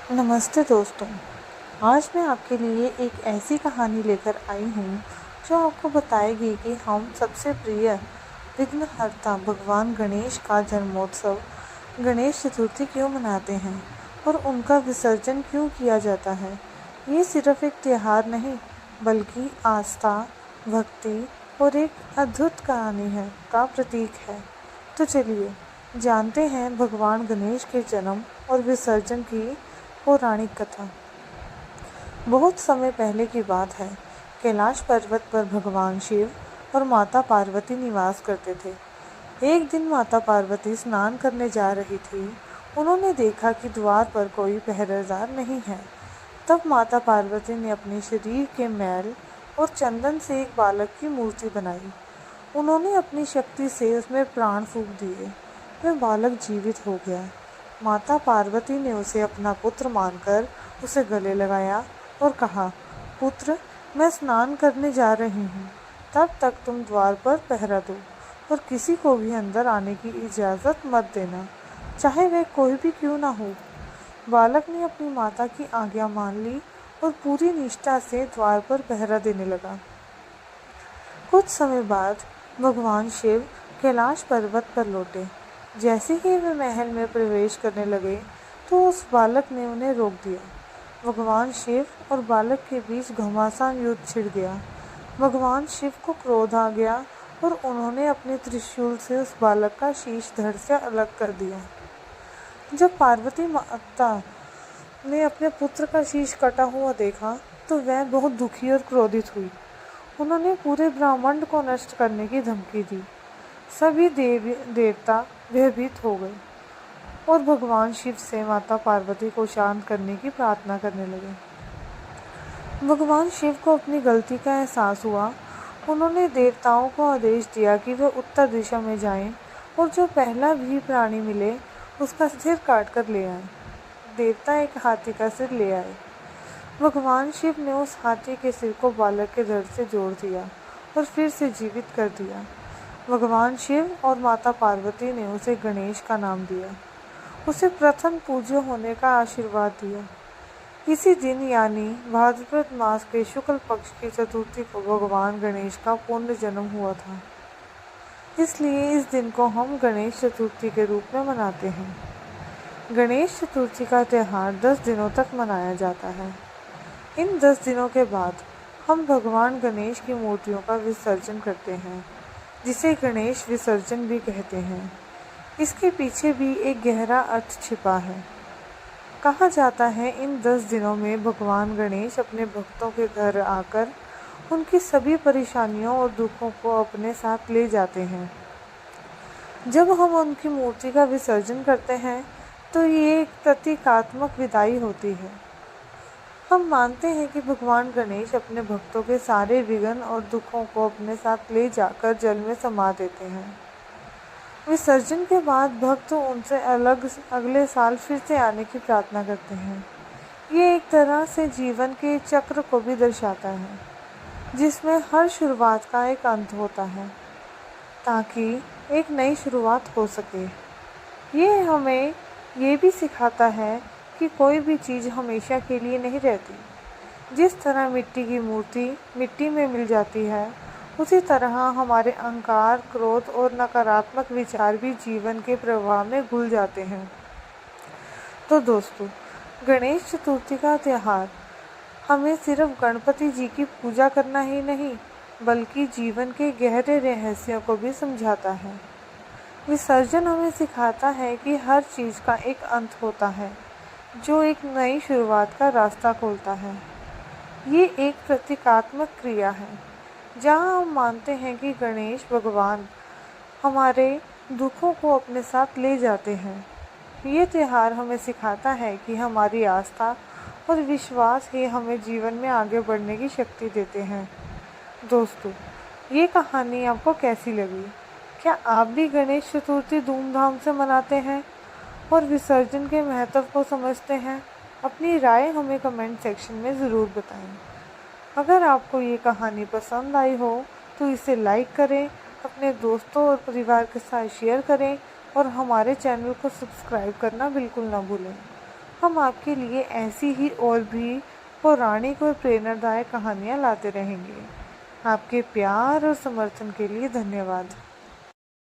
नमस्ते दोस्तों। आज मैं आपके लिए एक ऐसी कहानी लेकर आई हूँ जो आपको बताएगी कि हम सबसे प्रिय विघ्नहर्ता भगवान गणेश का जन्मोत्सव गणेश चतुर्थी क्यों मनाते हैं और उनका विसर्जन क्यों किया जाता है। ये सिर्फ एक त्योहार नहीं बल्कि आस्था, भक्ति और एक अद्भुत कहानी है का प्रतीक है। तो चलिए जानते हैं भगवान गणेश के जन्म और विसर्जन की पौराणिक कथा। बहुत समय पहले की बात है। कैलाश पर्वत पर भगवान शिव और माता पार्वती निवास करते थे। एक दिन माता पार्वती स्नान करने जा रही थी। उन्होंने देखा कि द्वार पर कोई पहरेदार नहीं है। तब माता पार्वती ने अपने शरीर के मैल और चंदन से एक बालक की मूर्ति बनाई। उन्होंने अपनी शक्ति से उसमें प्राण फूंक दिए। वह बालक जीवित हो गया। माता पार्वती ने उसे अपना पुत्र मानकर उसे गले लगाया और कहा, पुत्र, मैं स्नान करने जा रही हूँ, तब तक तुम द्वार पर पहरा दो और किसी को भी अंदर आने की इजाज़त मत देना, चाहे वह कोई भी क्यों ना हो। बालक ने अपनी माता की आज्ञा मान ली और पूरी निष्ठा से द्वार पर पहरा देने लगा। कुछ समय बाद भगवान शिव कैलाश पर्वत पर लौटे। जैसे ही वे महल में प्रवेश करने लगे तो उस बालक ने उन्हें रोक दिया। भगवान शिव और बालक के बीच घमासान युद्ध छिड़ गया। भगवान शिव को क्रोध आ गया और उन्होंने अपने त्रिशूल से उस बालक का शीश धड़ से अलग कर दिया। जब पार्वती माता ने अपने पुत्र का शीश कटा हुआ देखा तो वह बहुत दुखी और क्रोधित हुई। उन्होंने पूरे ब्रह्मांड को नष्ट करने की धमकी दी। सभी देवता भयभीत हो गए और भगवान शिव से माता पार्वती को शांत करने की प्रार्थना करने लगे। भगवान शिव को अपनी गलती का एहसास हुआ। उन्होंने देवताओं को आदेश दिया कि वे उत्तर दिशा में जाएं और जो पहला भी प्राणी मिले उसका सिर काट कर ले आए। देवता एक हाथी का सिर ले आए। भगवान शिव ने उस हाथी के सिर को बालक के धड़ से जोड़ दिया और फिर से जीवित कर दिया। भगवान शिव और माता पार्वती ने उसे गणेश का नाम दिया। उसे प्रथम पूज्य होने का आशीर्वाद दिया। इसी दिन यानी भाद्रपद मास के शुक्ल पक्ष की चतुर्थी को भगवान गणेश का पुण्य जन्म हुआ था। इसलिए इस दिन को हम गणेश चतुर्थी के रूप में मनाते हैं। गणेश चतुर्थी का त्यौहार 10 दिनों तक मनाया जाता है। इन 10 दिनों के बाद हम भगवान गणेश की मूर्तियों का विसर्जन करते हैं, जिसे गणेश विसर्जन भी कहते हैं। इसके पीछे भी एक गहरा अर्थ छिपा है। कहा जाता है इन 10 दिनों में भगवान गणेश अपने भक्तों के घर आकर उनकी सभी परेशानियों और दुखों को अपने साथ ले जाते हैं। जब हम उनकी मूर्ति का विसर्जन करते हैं तो ये एक प्रतीकात्मक विदाई होती है। हम मानते हैं कि भगवान गणेश अपने भक्तों के सारे विघ्न और दुखों को अपने साथ ले जाकर जल में समा देते हैं। विसर्जन के बाद भक्त उनसे अगले साल फिर से आने की प्रार्थना करते हैं। ये एक तरह से जीवन के चक्र को भी दर्शाता है, जिसमें हर शुरुआत का एक अंत होता है, ताकि एक नई शुरुआत हो सके। ये हमें ये भी सिखाता है कि कोई भी चीज़ हमेशा के लिए नहीं रहती। जिस तरह मिट्टी की मूर्ति मिट्टी में मिल जाती है, उसी तरह हमारे अहंकार, क्रोध और नकारात्मक विचार भी जीवन के प्रवाह में घुल जाते हैं। तो दोस्तों, गणेश चतुर्थी का त्यौहार हमें सिर्फ गणपति जी की पूजा करना ही नहीं, बल्कि जीवन के गहरे रहस्यों को भी समझाता है। विसर्जन हमें सिखाता है कि हर चीज़ का एक अंत होता है, जो एक नई शुरुआत का रास्ता खोलता है। ये एक प्रतीकात्मक क्रिया है, जहाँ हम मानते हैं कि गणेश भगवान हमारे दुखों को अपने साथ ले जाते हैं। ये त्यौहार हमें सिखाता है कि हमारी आस्था और विश्वास ही हमें जीवन में आगे बढ़ने की शक्ति देते हैं। दोस्तों, ये कहानी आपको कैसी लगी? क्या आप भी गणेश चतुर्थी धूमधाम से मनाते हैं और विसर्जन के महत्व को समझते हैं? अपनी राय हमें कमेंट सेक्शन में ज़रूर बताएं। अगर आपको ये कहानी पसंद आई हो तो इसे लाइक करें, अपने दोस्तों और परिवार के साथ शेयर करें और हमारे चैनल को सब्सक्राइब करना बिल्कुल ना भूलें। हम आपके लिए ऐसी ही और भी पौराणिक और प्रेरणादायक कहानियाँ लाते रहेंगे। आपके प्यार और समर्थन के लिए धन्यवाद।